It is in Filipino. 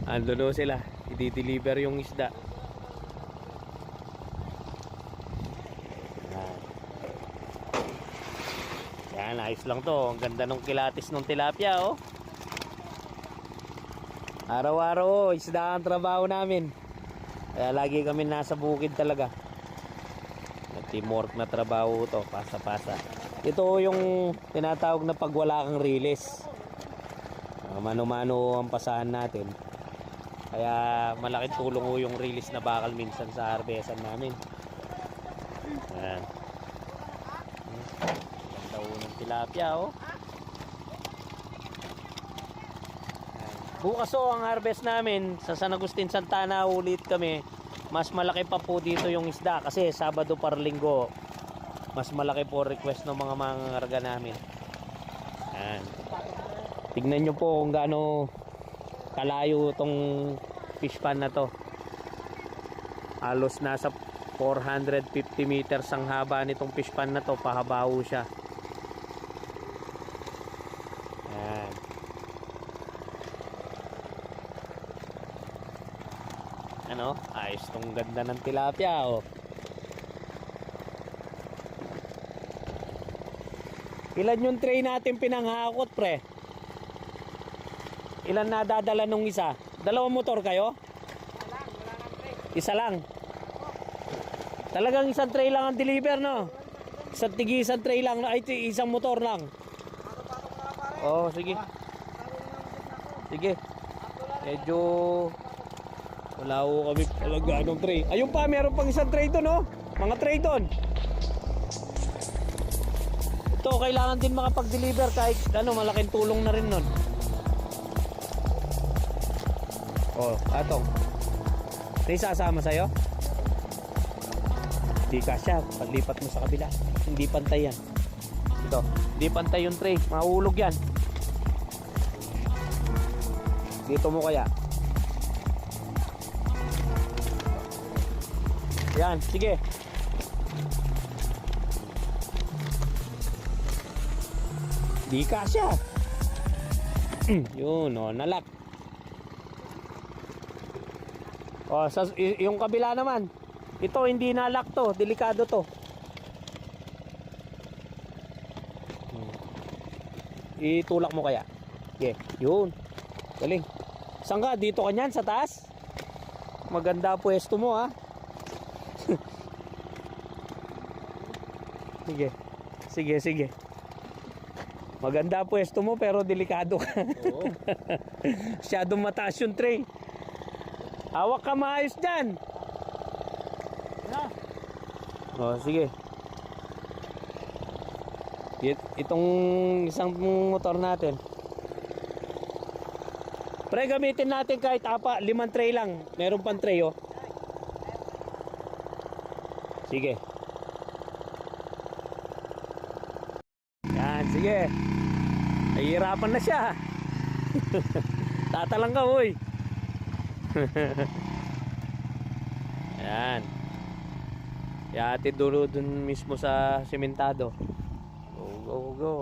Ando sila, i-deliver yung isda. Yan, ayos lang to. Ang ganda ng kilatis ng tilapia, oh. Araw-araw, oh, isda ang trabaho namin. Kaya lagi kami nasa bukid talaga. Teamwork na trabaho to, pasa-pasa. Ito yung tinatawag na pag wala kang release. Mano-mano ang pasahan natin. Kaya malaking tulong ho yung release na bakal minsan sa harbesan namin. Ayan. Ganda ho ng tilapia, oh. Bukas ho ang harvest namin sa San Agustin, Santana. Ulit kami. Mas malaki pa po dito yung isda kasi Sabado par linggo mas malaki po request ng mga mangangarga namin. Ayan. Tignan nyo po kung gaano kalayo itong fish pan na to. Halos nasa 450 meters ang haba nitong fish pan na to. Pahabaw siya. Ayan. Ano? Ayos tong ganda ng tilapia, oh. Ilan yung tray natin pinanghakot, pre? Ilan na dadala nung isa? Dalawang motor kayo? Isa lang. Talagang isang tray lang ang deliver, no? Isang tray lang. Ay, isang motor lang. Oh, sige. Sige. Medyo wala ko kami talaga anong tray. Ayun pa, meron pang isang tray doon, no? Mga tray doon. Ito, kailangan din makapag-deliver kahit ano, malaking tulong na rin nun. Oh, atong. May sasama sa'yo? Hindi kasya, paglipat mo sa kabila. Hindi pantay yan. Ito, hindi pantay yung tray. Mahulog yan. Dito mo kaya. Yan, sige. Di kasya. Yun, oh, nalak. Oh, yung kabila naman. Ito hindi nalak to, delikado to. Itulak mo kaya. Okay, yun. Galing. Saan ka? Dito ka niyan sa taas? Maganda pwesto mo, ha. Sige. Sige, sige. Maganda pwesto mo pero delikado ka. Oo. Masyadong mataas yung tray. Hawak ka maayos dyan. Oh, sige. Itong isang motor natin. Pre, gamitin natin kahit 5 tray lang. Meron pang tray, oh. Sige. Yan, sige. Nahihirapan na siya. Tatalang ka, boy. Yan. Ihatid dulo dun mismo sa sementado. Go, go, go.